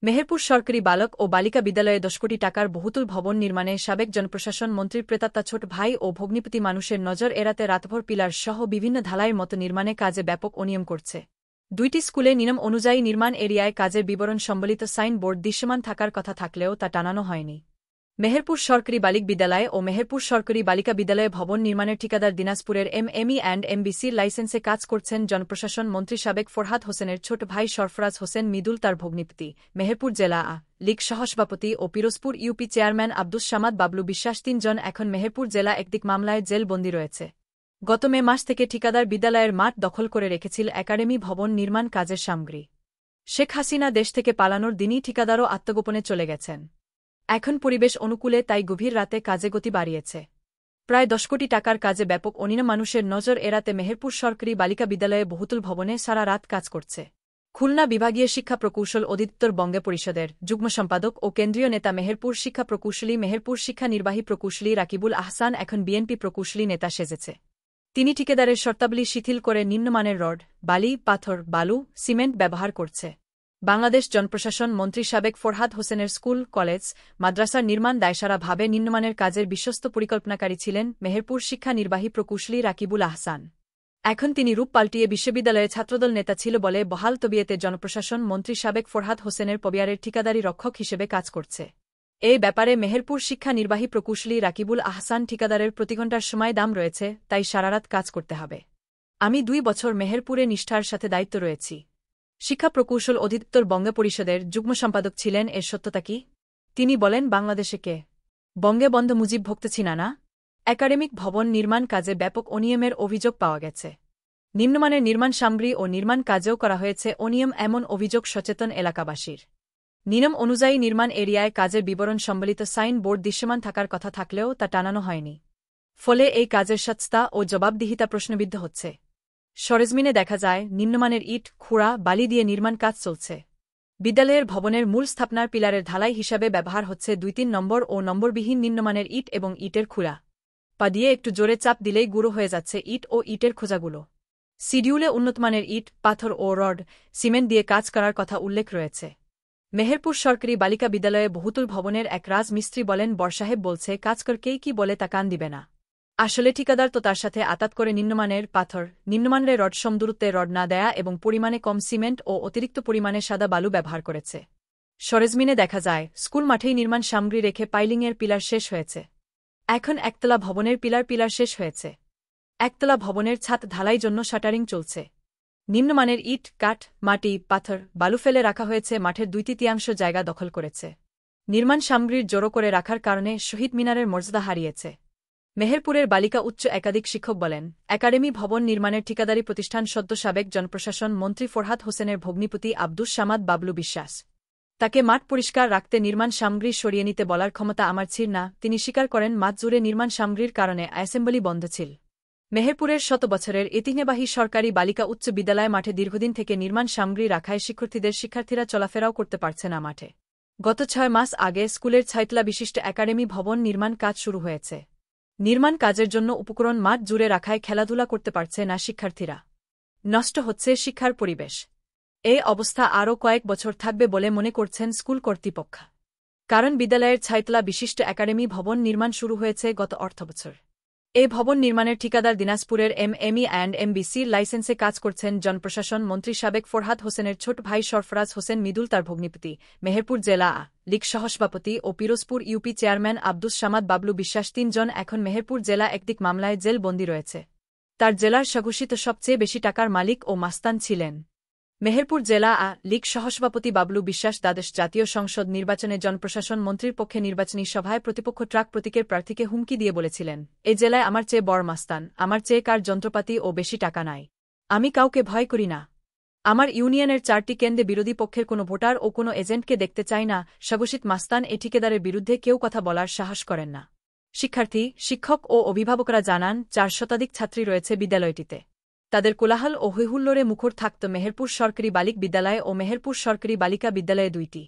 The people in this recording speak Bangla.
মেহেরপুর সরকারি বালক ও বালিকা বিদ্যালয়ে ১০ কোটি টাকার বহুতল ভবন নির্মাণে সাবেক জনপ্রশাসন মন্ত্রীর প্রেতাত্মা ছোট ভাই ও ভগ্নিপতি মানুষের নজর এড়াতে রাতভর পিলার সহ বিভিন্ন ঢালাইয়ের মতো নির্মাণে কাজে ব্যাপক অনিয়ম করছে। ২টি স্কুলে নিয়ম অনুযায়ী নির্মাণ এরিয়ায় কাজের বিবরণ সম্বলিত সাইন বোর্ড দৃশ্যমান থাকার কথা থাকলেও তা টানানো হয়নি। মেহেরপুর সরকারি বালিক বিদ্যালয় ও মেহেরপুর সরকারি বালিকা বিদ্যালয়ে ভবন নির্মাণের ঠিকাদার দিনাজপুরের এমএমই অ্যান্ড এমবিসির লাইসেন্সে কাজ করছেন জনপ্রশাসন মন্ত্রী সাবেক ফরহাদ হোসেনের ছোট ভাই সরফরাজ হোসেন মিদুল তার ভগ্নিপতি, মেহেরপুর জেলা লীগ সহসভাপতি ও পিরোজপুর ইউপি চেয়ারম্যান আব্দুস সামাদ বাবলু বিশ্বাস ৩ জন এখন মেহেরপুর জেলা একদিক মামলায় জেল বন্দী রয়েছে। গত মে মাস থেকে ঠিকাদার বিদ্যালয়ের মাঠ দখল করে রেখেছিল একাডেমি ভবন নির্মাণ কাজের সামগ্রী। শেখ হাসিনা দেশ থেকে পালানোর দিনই ঠিকাদারও আত্মগোপনে চলে গেছেন। এখন পরিবেশ অনুকূলে তাই গভীর রাতে কাজে গতি বাড়িয়েছে। প্রায় ১০ কোটি টাকার কাজে ব্যাপক অনিয়ম মানুষের নজর এড়াতে মেহেরপুর সরকারি বালিকা বিদ্যালয়ে বহুতল ভবনে সারা রাত কাজ করছে। খুলনা বিভাগীয় শিক্ষা প্রকৌশল অধিদপ্তর বঙ্গে পরিষদের যুগ্ম সম্পাদক ও কেন্দ্রীয় নেতা মেহেরপুর শিক্ষা প্রকৌশলী মেহেরপুর শিক্ষা নির্বাহী প্রকৌশলী রাকিবুল আহসান এখন বিএনপি প্রকৌশলী নেতা সেজেছে। তিনি ঠিকাদারের শর্তাবলী শিথিল করে নিম্নমানের রড, বালি, পাথর, বালু, সিমেন্ট ব্যবহার করছে। বাংলাদেশ জনপ্রশাসন মন্ত্রী সাবেক ফরহাদ হোসেনের স্কুল, কলেজ, মাদ্রাসার নির্মাণ দায়সারাভাবে নিম্নমানের কাজের বিশ্বস্ত পরিকল্পনাকারী ছিলেন মেহেরপুর শিক্ষা নির্বাহী প্রকৌশলী রাকিবুল আহসান। এখন তিনি রূপ পাল্টিয়ে বিশ্ববিদ্যালয়ে ছাত্রদল নেতা ছিল বলে বহাল তবিয়েতে জনপ্রশাসন মন্ত্রী সাবেক ফরহাদ হোসেনের পবিয়ারের ঠিকাদারি রক্ষক হিসেবে কাজ করছে। এই ব্যাপারে মেহেরপুর শিক্ষা নির্বাহী প্রকৌশলী রাকিবুল আহসান ঠিকাদারের প্রতি ঘণ্টার সময় দাম রয়েছে, তাই সারারাত কাজ করতে হবে। আমি ২ বছর মেহেরপুরে নিষ্ঠার সাথে দায়িত্ব রয়েছি। শিক্ষা প্রকৌশল অধিদপ্তর বঙ্গে পরিষদের যুগ্ম সম্পাদক ছিলেন, এর সত্যতা কি? তিনি বলেন, বাংলাদেশে কে বঙ্গে বন্ধ মুজিব ভক্তছি না। একাডেমিক ভবন নির্মাণ কাজে ব্যাপক অনিয়মের অভিযোগ পাওয়া গেছে। নিম্নমানের নির্মাণ সামগ্রী ও নির্মাণ কাজেও করা হয়েছে অনিয়ম, এমন অভিযোগ সচেতন এলাকাবাসীর। নিয়ম অনুযায়ী নির্মাণ এরিয়ায় কাজের বিবরণ সম্বলিত সাইন বোর্ড দৃশ্যমান থাকার কথা থাকলেও তা টানানো হয়নি। ফলে এই কাজের স্বচ্ছতা ও জবাবদিহিতা প্রশ্নবিদ্ধ হচ্ছে। সরেজমিনে দেখা যায়, নিম্নমানের ইট, খুঁড়া, বালি দিয়ে নির্মাণ কাজ চলছে। বিদ্যালয়ের ভবনের মূল স্থাপনার পিলারের ঢালাই হিসাবে ব্যবহার হচ্ছে ২-৩ নম্বর ও নম্বরবিহীন নিম্নমানের ইট এবং ইটের খুঁড়া। পা দিয়ে একটু জোরে চাপ দিলেই গুঁড়ো হয়ে যাচ্ছে ইট ও ইটের খোঁজাগুলো। শিডিউলে উন্নতমানের ইট, পাথর ও রড, সিমেন্ট দিয়ে কাজ করার কথা উল্লেখ রয়েছে। মেহেরপুর সরকারি বালিকা বিদ্যালয়ে বহুতল ভবনের এক রাজমিস্ত্রি বলেন, বরসাহেব বলছে কাজ করকেই কি বলে তা কান দিবে না। আসলে ঠিকাদার তো তার সাথে আতাত করে নিম্নমানের পাথর, নিম্নমানের রড, সম দূরত্বে রড না দেয়া এবং পরিমাণে কম সিমেন্ট ও অতিরিক্ত পরিমাণে সাদা বালু ব্যবহার করেছে। সরেজমিনে দেখা যায়, স্কুল মাঠেই নির্মাণ সামগ্রী রেখে পাইলিংয়ের পিলার শেষ হয়েছে। এখন একতলা ভবনের পিলার শেষ হয়েছে। একতলা ভবনের ছাদ ঢালাই জন্য শাটারিং চলছে। নিম্নমানের ইট, কাঠ, মাটি, পাথর, বালু ফেলে রাখা হয়েছে, মাঠের ২/৩ জায়গা দখল করেছে। নির্মাণ সামগ্রীর জড়ো করে রাখার কারণে শহীদ মিনারের মর্যাদা হারিয়েছে। মেহেরপুরের বালিকা উচ্চ একাধিক শিক্ষক বলেন, একাডেমি ভবন নির্মাণের ঠিকাদারি প্রতিষ্ঠান সদ্য সাবেক জনপ্রশাসন মন্ত্রী ফরহাদ হোসেনের ভগ্নিপতি আব্দুস সামাদ বাবলু বিশ্বাস। তাকে মাঠ পরিষ্কার রাখতে নির্মাণ সামগ্রী সরিয়ে নিতে বলার ক্ষমতা আমার ছিল না। তিনি স্বীকার করেন, মাঠ জুড়ে নির্মাণ সামগ্রীর কারণে অ্যাসেম্বলি বন্ধ ছিল। মেহেরপুরের ১০০ বছরের ঐতিহ্যবাহী সরকারি বালিকা উচ্চ বিদ্যালয় মাঠে দীর্ঘদিন থেকে নির্মাণ সামগ্রী রাখায় শিক্ষার্থীরা চলাফেরাও করতে পারছে না মাঠে। গত ৬ মাস আগে স্কুলের ৬তলা বিশিষ্ট একাডেমি ভবন নির্মাণ কাজ শুরু হয়েছে। নির্মাণ কাজের জন্য উপকরণ মাঠ জুড়ে রাখায় খেলাধুলা করতে পারছে না শিক্ষার্থীরা। নষ্ট হচ্ছে শিক্ষার পরিবেশ। এই অবস্থা আরও কয়েক বছর থাকবে বলে মনে করছেন স্কুল কর্তৃপক্ষ। কারণ বিদ্যালয়ের ৬তলা বিশিষ্ট একাডেমি ভবন নির্মাণ শুরু হয়েছে গত অর্থবছর। এই ভবন নির্মাণের ঠিকাদার দিনাজপুরের এমএমই অ্যান্ড এমবিসির লাইসেন্সে কাজ করছেন জনপ্রশাসন মন্ত্রী সাবেক ফরহাদ হোসেনের ছোট ভাই সরফরাজ হোসেন মিদুল তার ভগ্নিপতি, মেহেরপুর জেলা লীগ সহসভাপতি ও পিরোজপুর ইউপি চেয়ারম্যান আব্দুস সামাদ বাবলু বিশ্বাস ৩ জন এখন মেহেরপুর জেলা একদিক মামলায় জেল বন্দী রয়েছে। তার জেলার স্বঘোষিত সবচেয়ে বেশি টাকার মালিক ও মাস্তান ছিলেন। মেহেরপুর জেলা লীগ সহসভাপতি বাবলু বিশ্বাস দ্বাদশ জাতীয় সংসদ নির্বাচনে জনপ্রশাসন মন্ত্রীর পক্ষে নির্বাচনী সভায় প্রতিপক্ষ ট্রাক প্রতীকের প্রার্থীকে হুমকি দিয়ে বলেছিলেন, এই জেলায় আমার চেয়ে বড় মাস্তান, আমার চেয়ে কার যন্ত্রপাতি ও বেশি টাকা নাই। আমি কাউকে ভয় করি না। আমার ইউনিয়নের ৪টি কেন্দ্রে বিরোধী পক্ষের কোনো ভোটার ও কোনো এজেন্টকে দেখতে চাই না। স্বঘোষিত মাস্তান এ ঠিকাদারের বিরুদ্ধে কেউ কথা বলার সাহস করেন না। শিক্ষার্থী, শিক্ষক ও অভিভাবকরা জানান, ৪ শতাধিক ছাত্রী রয়েছে বিদ্যালয়টিতে। তাদের কোলাহল ও হৈহুল্লোড়ে মুখর থাকত মেহেরপুর সরকারি বালিক বিদ্যালয় ও মেহেরপুর সরকারি বালিকা বিদ্যালয়ে ২টি।